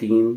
3,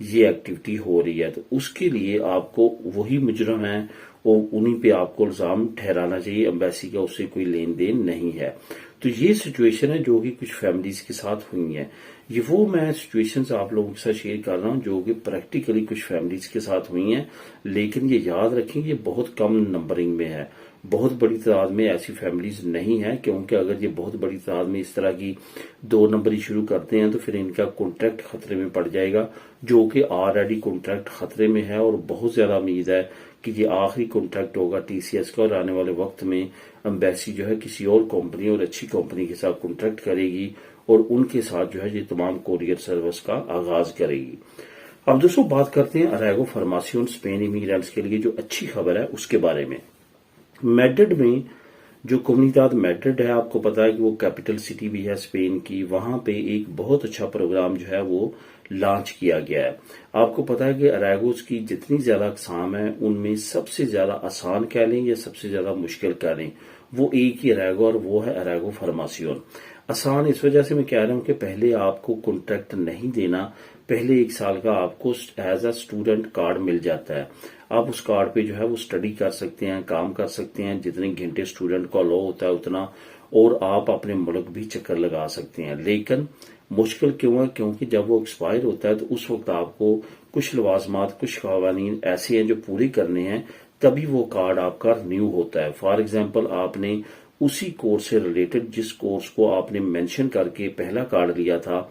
یہ ایکٹیویٹی ہو رہی ہے، تو اس کے لیے آپ کو وہی مجرم ہیں اور انہی پہ آپ کو الزام ٹھہرانا چاہیے، ایمبیسی کا اس سے کوئی لین دین نہیں ہے۔ تو یہ سچویشن ہے جو کہ کچھ فیملیز کے ساتھ ہوئی ہیں۔ یہ وہ میں سچویشنز آپ لوگوں کے ساتھ شیئر کر رہا ہوں جو کہ پریکٹیکلی کچھ فیملیز کے ساتھ ہوئی ہیں، لیکن یہ یاد رکھیں یہ بہت کم نمبرنگ میں ہے، بہت بڑی تعداد میں ایسی فیملیز نہیں ہیں، کیونکہ اگر یہ بہت بڑی تعداد میں اس طرح کی 2 نمبری شروع کرتے ہیں تو پھر ان کا کانٹریکٹ خطرے میں پڑ جائے گا، جو کہ آلریڈی کانٹریکٹ خطرے میں ہے، اور بہت زیادہ امید ہے کہ یہ آخری کانٹریکٹ ہوگا ٹی سی ایس کا، اور آنے والے وقت میں ایمبیسی جو ہے کسی اور کمپنی اور اچھی کمپنی کے ساتھ کانٹریکٹ کرے گی اور ان کے ساتھ جو ہے یہ تمام کوریئر سروس کا آغاز کرے گی۔ اب دوستوں بات کرتے ہیں اریگو فارماسیون اسپین امیگرینٹس کے لیے جو اچھی خبر ہے اس کے بارے میں۔ میڈرڈ میں جو کمیونٹاد میڈرڈ ہے، آپ کو پتا ہے کہ وہ کیپٹل سٹی بھی ہے اسپین کی، وہاں پہ ایک بہت اچھا پروگرام جو ہے وہ لانچ کیا گیا ہے۔ آپ کو پتا ہے کہ اریگوز کی جتنی زیادہ اقسام ہیں ان میں سب سے زیادہ آسان کہہ لیں یا سب سے زیادہ مشکل کہہ لیں، وہ ایک ہی اریگو اور وہ ہے اریگو فارماسیون۔ آسان اس وجہ سے میں کہہ رہا ہوں کہ پہلے آپ کو کانٹریکٹ نہیں دینا، پہلے 1 سال کا آپ کو ایز اے اسٹوڈنٹ کارڈ مل جاتا ہے، آپ اس کارڈ پہ جو ہے وہ اسٹڈی کر سکتے ہیں، کام کر سکتے ہیں، جتنے گھنٹے اسٹوڈنٹ کو الاؤ ہوتا ہے اتنا، اور آپ اپنے ملک بھی چکر لگا سکتے ہیں۔ لیکن مشکل کیوں ہے؟ کیونکہ جب وہ ایکسپائر ہوتا ہے تو اس وقت آپ کو کچھ لوازمات، کچھ قوانین ایسے ہیں جو پورے کرنے ہیں، تبھی وہ کارڈ آپ کا رینیو ہوتا ہے۔ فار ایگزامپل آپ نے اسی کورس سے ریلیٹڈ، جس کورس کو آپ نے مینشن کر کے پہلا کارڈ لیا تھا،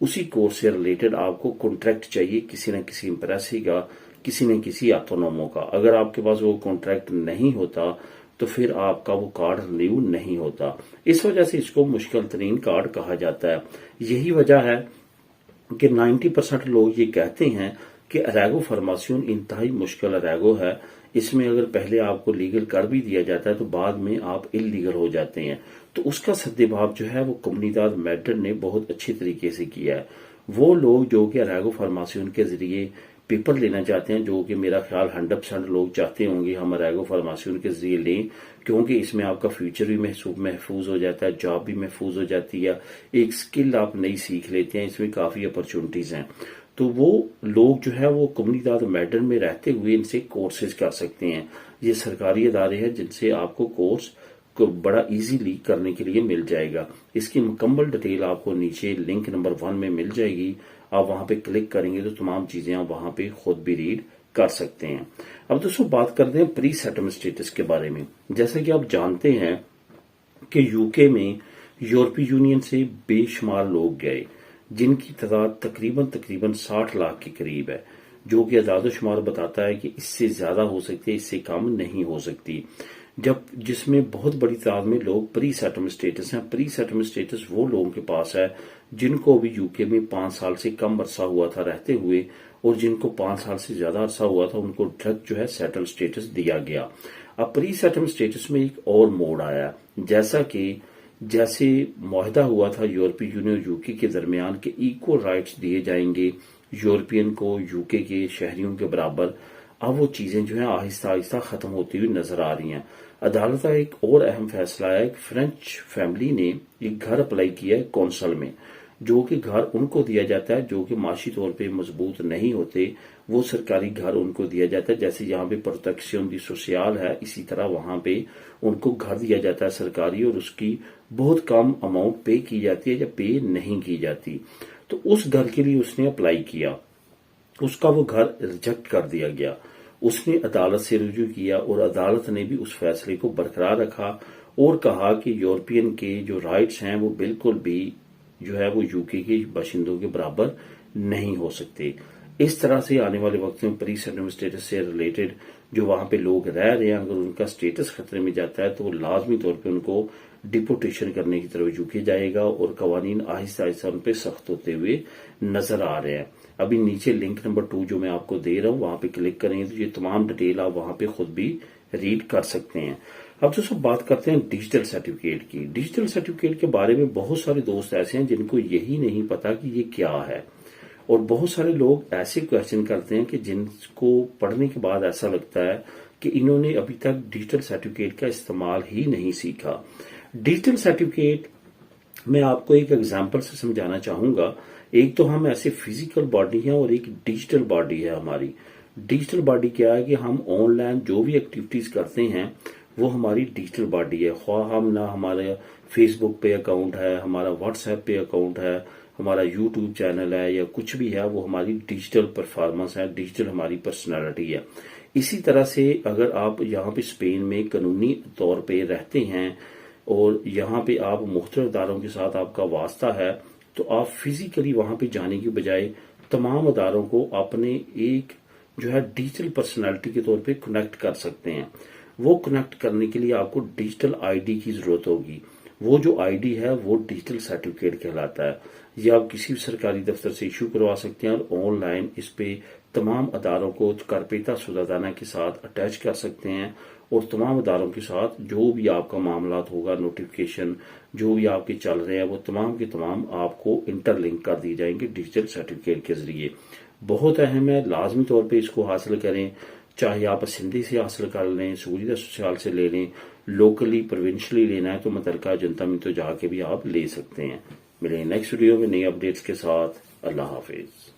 اسی کورس سے ریلیٹڈ آپ کو کانٹریکٹ چاہیے کسی نہ کسی امپریسی کا، کسی نہ کسی آٹونومو کا۔ اگر آپ کے پاس وہ کانٹریکٹ نہیں ہوتا تو پھر آپ کا وہ کارڈ رینیو نہیں ہوتا، اس وجہ سے اس کو مشکل ترین کارڈ کہا جاتا ہے۔ یہی وجہ ہے کہ 90% لوگ یہ کہتے ہیں کہ اریگو فارماسیون انتہائی مشکل اریگو ہے، اس میں اگر پہلے آپ کو لیگل کر بھی دیا جاتا ہے تو بعد میں آپ اللیگل ہو جاتے ہیں۔ تو اس کا سدباب جو ہے وہ کمیونٹاد میڈرڈ نے بہت اچھی طریقے سے کیا ہے۔ وہ لوگ جو کہ اریگو فارماسیون کے ذریعے پیپر لینا چاہتے ہیں، جو کہ میرا خیال 100% لوگ چاہتے ہوں گے ہم اریگو فارماسیون کے ذریعے لیں، کیونکہ اس میں آپ کا فیوچر بھی محفوظ ہو جاتا ہے، جاب بھی محفوظ ہو جاتی ہے، ایک سکل آپ نئی سیکھ لیتے ہیں، اس میں کافی اپرچونٹیز ہیں۔ تو وہ لوگ جو ہے وہ کمیونٹاد میڈرڈ میں رہتے ہوئے ان سے کورسز کر سکتے ہیں۔ یہ سرکاری ادارے ہیں جن سے آپ کو کورس کو بڑا ایزیلی کرنے کے لیے مل جائے گا۔ اس کی مکمل ڈیٹیل آپ کو نیچے لنک نمبر 1 میں مل جائے گی، آپ وہاں پہ کلک کریں گے تو تمام چیزیں آپ وہاں پہ خود بھی ریڈ کر سکتے ہیں۔ اب دوستوں بات کرتے ہیں پری سیٹلمنٹ اسٹیٹس کے بارے میں۔ جیسا کہ آپ جانتے ہیں کہ یو کے میں یورپی یونین سے بے شمار لوگ گئے جن کی تعداد تقریباً 60 لاکھ کے قریب ہے، جو کہ اعداد و شمار بتاتا ہے کہ اس سے زیادہ ہو سکتی ہے، اس سے کم نہیں ہو سکتی، جس میں بہت بڑی تعداد میں لوگ پری سیٹلمنٹ اسٹیٹس ہیں۔ پری سیٹلمنٹ اسٹیٹس وہ لوگوں کے پاس ہے جن کو بھی یو کے میں 5 سال سے کم عرصہ ہوا تھا رہتے ہوئے، اور جن کو 5 سال سے زیادہ عرصہ ہوا تھا ان کو ڈائریکٹ جو ہے سیٹل اسٹیٹس دیا گیا۔ اب پری سیٹلمنٹ اسٹیٹس میں ایک اور موڑ آیا، جیسے معاہدہ ہوا تھا یورپی یونین اور یو کے درمیان کہ ایکول رائٹس دیے جائیں گے یورپین کو یو کے شہریوں کے برابر، اب وہ چیزیں جو ہیں آہستہ آہستہ ختم ہوتی ہوئی نظر آ رہی ہیں۔ عدالت کا ایک اور اہم فیصلہ ہے، ایک فرینچ فیملی نے ایک گھر اپلائی کیا ہے کونسل میں، جو کہ گھر ان کو دیا جاتا ہے جو کہ معاشی طور پہ مضبوط نہیں ہوتے، وہ سرکاری گھر ان کو دیا جاتا ہے۔ جیسے یہاں پہ پروٹیکشن دی سوسیال ہے، اسی طرح وہاں پہ ان کو گھر دیا جاتا ہے سرکاری، اور اس کی بہت کم اماؤنٹ پے کی جاتی ہے یا پے نہیں کی جاتی۔ تو اس گھر کے لیے اس نے اپلائی کیا، اس کا وہ گھر ریجیکٹ کر دیا گیا، اس نے عدالت سے رجوع کیا اور عدالت نے بھی اس فیصلے کو برقرار رکھا اور کہا کہ یورپین کے جو رائٹس ہیں وہ بالکل بھی جو ہے وہ یو کے باشندوں کے برابر نہیں ہو سکتے۔ اس طرح سے آنے والے وقت میں پری سیٹلمنٹ اسٹیٹس سے ریلیٹڈ جو وہاں پہ لوگ رہ رہے ہیں، اگر ان کا اسٹیٹس خطرے میں جاتا ہے تو وہ لازمی طور پہ ان کو ڈیپورٹیشن کرنے کی طرف جھکے جائے گا، اور قوانین آہستہ آہستہ ان پہ سخت ہوتے ہوئے نظر آ رہے ہیں۔ ابھی نیچے لنک نمبر 2 جو میں آپ کو دے رہا ہوں وہاں پہ کلک کریں تو یہ تمام ڈیٹیل آپ وہاں پہ خود بھی ریڈ کر سکتے ہیں۔ اب دوستوں بات کرتے ہیں ڈیجیٹل سرٹیفکیٹ کی۔ ڈیجیٹل سرٹیفکیٹ کے بارے میں بہت سارے دوست ایسے ہیں جن کو یہی نہیں پتا کہ یہ کیا ہے، اور بہت سارے لوگ ایسے کویشچن کرتے ہیں کہ جن کو پڑھنے کے بعد ایسا لگتا ہے کہ انہوں نے ابھی تک ڈیجیٹل سرٹیفکیٹ کا استعمال ہی نہیں سیکھا۔ ڈیجیٹل سرٹیفکیٹ میں آپ کو ایک ایگزامپل سے سمجھانا چاہوں گا ایک تو ہم ایسے فزیکل باڈی ہیں اور ایک ڈیجیٹل باڈی ہے ہماری. ڈیجیٹل باڈی کیا ہے کہ ہم آن لائن جو بھی ایکٹیویٹیز کرتے ہیں وہ ہماری ڈیجیٹل باڈی ہے. خواہ ہم نہ ہمارے فیس بک پہ اکاؤنٹ ہے, ہمارا واٹس ایپ پہ اکاؤنٹ ہے, ہمارا یوٹیوب چینل ہے یا کچھ بھی ہے, وہ ہماری ڈیجیٹل پرفارمنس ہے, ڈیجیٹل ہماری پرسنالٹی ہے. اسی طرح سے اگر آپ یہاں پہ اسپین میں قانونی طور پہ رہتے ہیں اور یہاں پہ آپ مختلف اداروں کے ساتھ آپ کا واسطہ ہے, تو آپ فزیکلی وہاں پہ جانے کی بجائے تمام اداروں کو اپنے ایک جو ہے ڈیجیٹل پرسنالٹی کے طور پہ کنیکٹ کر سکتے ہیں. وہ کنیکٹ کرنے کے لیے آپ کو ڈیجیٹل آئی ڈی کی ضرورت ہوگی. وہ جو آئی ڈی ہے وہ ڈیجیٹل سرٹیفکیٹ کہلاتا ہے. یہ آپ کسی بھی سرکاری دفتر سے ایشو کروا سکتے ہیں اور آن لائن اس پہ تمام اداروں کو کارپیتا سودادانہ کے ساتھ اٹیچ کر سکتے ہیں اور تمام اداروں کے ساتھ جو بھی آپ کا معاملات ہوگا, نوٹیفیکیشن جو بھی آپ کے چل رہے ہیں, وہ تمام کے تمام آپ کو انٹر لنک کر دی جائیں گے ڈیجیٹل سرٹیفکیٹ کے ذریعے. بہت اہم ہے, لازمی طور پہ اس کو حاصل کریں, چاہے آپ سندھی سے حاصل کر لیں, سہولیت سوشال سے لے لیں, لوکلی پروونشلی لینا ہے تو متعلقہ جنتا میں تو جا کے بھی آپ لے سکتے ہیں. ملیں نیکسٹ ویڈیو میں نئی اپڈیٹس کے ساتھ. اللہ حافظ.